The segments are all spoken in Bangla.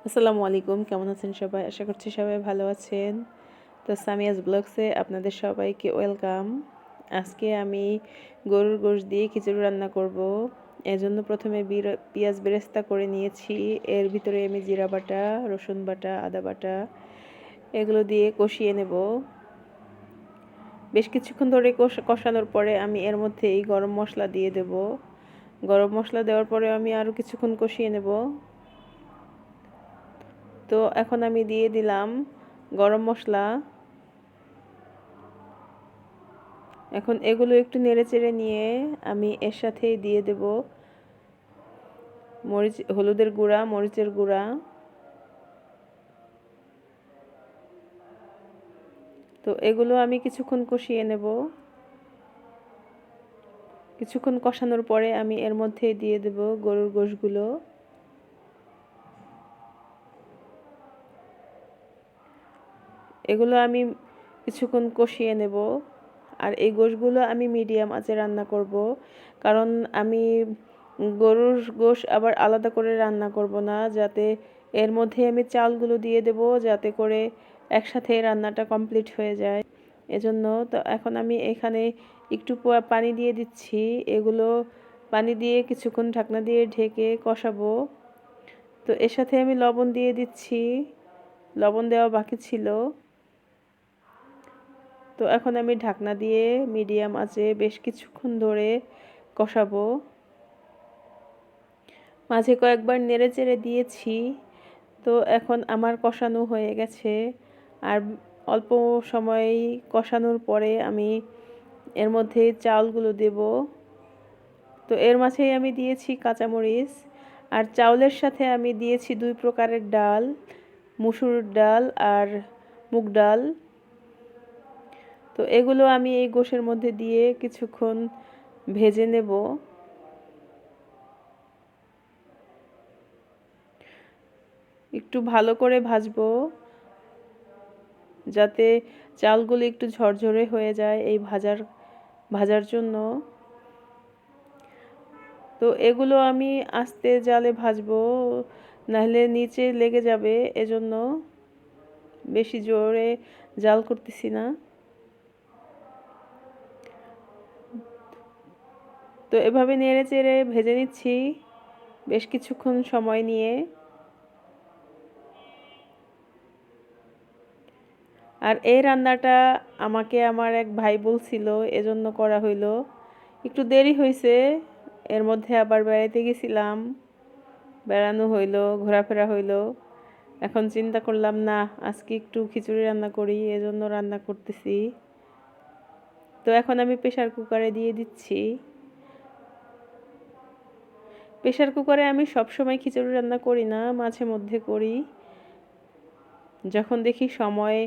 আসসালামু আলাইকুম, কেমন আছেন সবাই? আশা করছি সবাই ভালো আছেন। তো সামিয়াস ব্লগসে আপনাদের সবাইকে ওয়েলকাম। আজকে আমি গরুর গোশত দিয়ে খিচুড়ি রান্না করব। এজন্য প্রথমে পেঁয়াজ বেরেস্তা করে নিয়েছি। এর ভিতরে আমি জিরা বাটা, রসুন বাটা, আদা বাটা এগুলো দিয়ে কষিয়ে নেব। বেশ কিছুক্ষণ ধরে কষানোর পরে আমি এর মধ্যেই গরম মশলা দিয়ে দেব। গরম মশলা দেওয়ার পরে আমি আরও কিছুক্ষণ কষিয়ে নেব। তো এখন আমি দিয়ে দিলাম গরম মশলা। এখন এগুলো একটু নেড়েচেড়ে নিয়ে আমি এর সাথেই দিয়ে দেব হলুদের গুঁড়া, মরিচের গুঁড়া। তো এগুলো আমি কিছুক্ষণ কষিয়ে নেব। কিছুক্ষণ কষানোর পরে আমি এর মধ্যে দিয়ে দেব গরুর গোশতগুলো। এগুলো আমি কিছুক্ষণ কষিয়ে নেব। আর এই গোশতগুলো আমি মিডিয়াম আঁচে রান্না করব, কারণ আমি গরুর গোশত আবার আলাদা করে রান্না করব না, যাতে এর মধ্যে আমি চালগুলো দিয়ে দেব, যাতে করে একসাথে রান্নাটা কমপ্লিট হয়ে যায়। এজন্য তো এখন আমি এখানে একটু পানি দিয়ে দিচ্ছি। এগুলো পানি দিয়ে কিছুক্ষণ ঢাকনা দিয়ে ঢেকে কষাবো। তো এর সাথে আমি লবণ দিয়ে দিচ্ছি, লবণ দেওয়া বাকি ছিল। তো এখন আমি ঢাকনা দিয়ে মিডিয়াম আঁচে বেশ কিছুক্ষণ ধরে কষাবো। মাঝে কয়েকবার নেড়ে চেড়ে দিয়েছি। তো এখন আমার কষানো হয়ে গেছে। আর অল্প সময় কষানোর পরে আমি এর মধ্যে চাউলগুলো দেব। তো এর মাঝেই আমি দিয়েছি কাঁচামরিচ। আর চাউলের সাথে আমি দিয়েছি 2 প্রকারের ডাল, মসুর ডাল আর মুগ ডাল। তো এগুলো আমি এই গোশের মধ্যে দিয়ে কিছুক্ষণ ভেজে নেব। একটু ভালো করে ভাজবো, যাতে চালগুলো একটু ঝরঝরে হয়ে যায় এই ভাজার জন্য। তো এগুলো আমি আস্তে জালে ভাজবো, নাহলে নিচে লেগে যাবে। এজন্য বেশি জোরে জাল করতেছি না। তো এভাবে নেড়ে চেড়ে ভেজে নিচ্ছি বেশ কিছুক্ষণ সময় নিয়ে। আর এই রান্নাটা আমাকে আমার এক ভাই বলছিল, এজন্য করা হইলো। একটু দেরি হয়েছে, এর মধ্যে আবার বেড়াইতে গেছিলাম, বেড়ানো হইলো, ঘোরাফেরা হইলো। এখন চিন্তা করলাম না, আজকে একটু খিচুড়ি রান্না করি, এজন্য রান্না করতেছি। তো এখন আমি প্রেসার কুকারে দিয়ে দিচ্ছি। প্রেসার কুকারে আমি সবসময় খিচুড়ি রান্না করি না, মাঝে মধ্যে করি। যখন দেখি সময়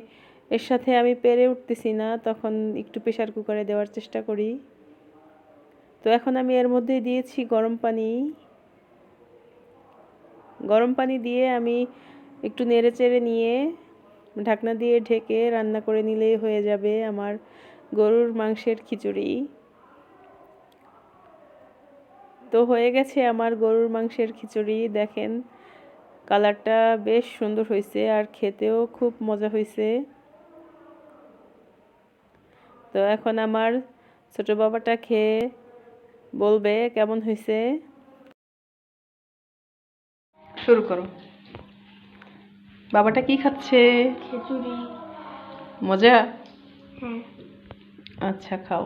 এর সাথে আমি পেরে উঠতেছি না, তখন একটু প্রেসার কুকারে দেওয়ার চেষ্টা করি। তো এখন আমি এর মধ্যে দিয়েছি গরম পানি। গরম পানি দিয়ে আমি একটু নেড়ে চেড়ে নিয়ে ঢাকনা দিয়ে ঢেকে রান্না করে নিলেই হয়ে যাবে আমার গরুর মাংসের খিচুড়ি। তো হয়ে গেছে আমার গরুর মাংসের খিচুড়ি। দেখেন কালারটা বেশ সুন্দর হয়েছে, আর খেতেও খুব মজা হয়েছে। তো এখন আমার ছোট বাবাটা খেয়ে বলবে কেমন হয়েছে। শুরু করো। বাবাটা কি খাচ্ছে? খিচুড়ি। মজা? হ্যাঁ। আচ্ছা, খাও।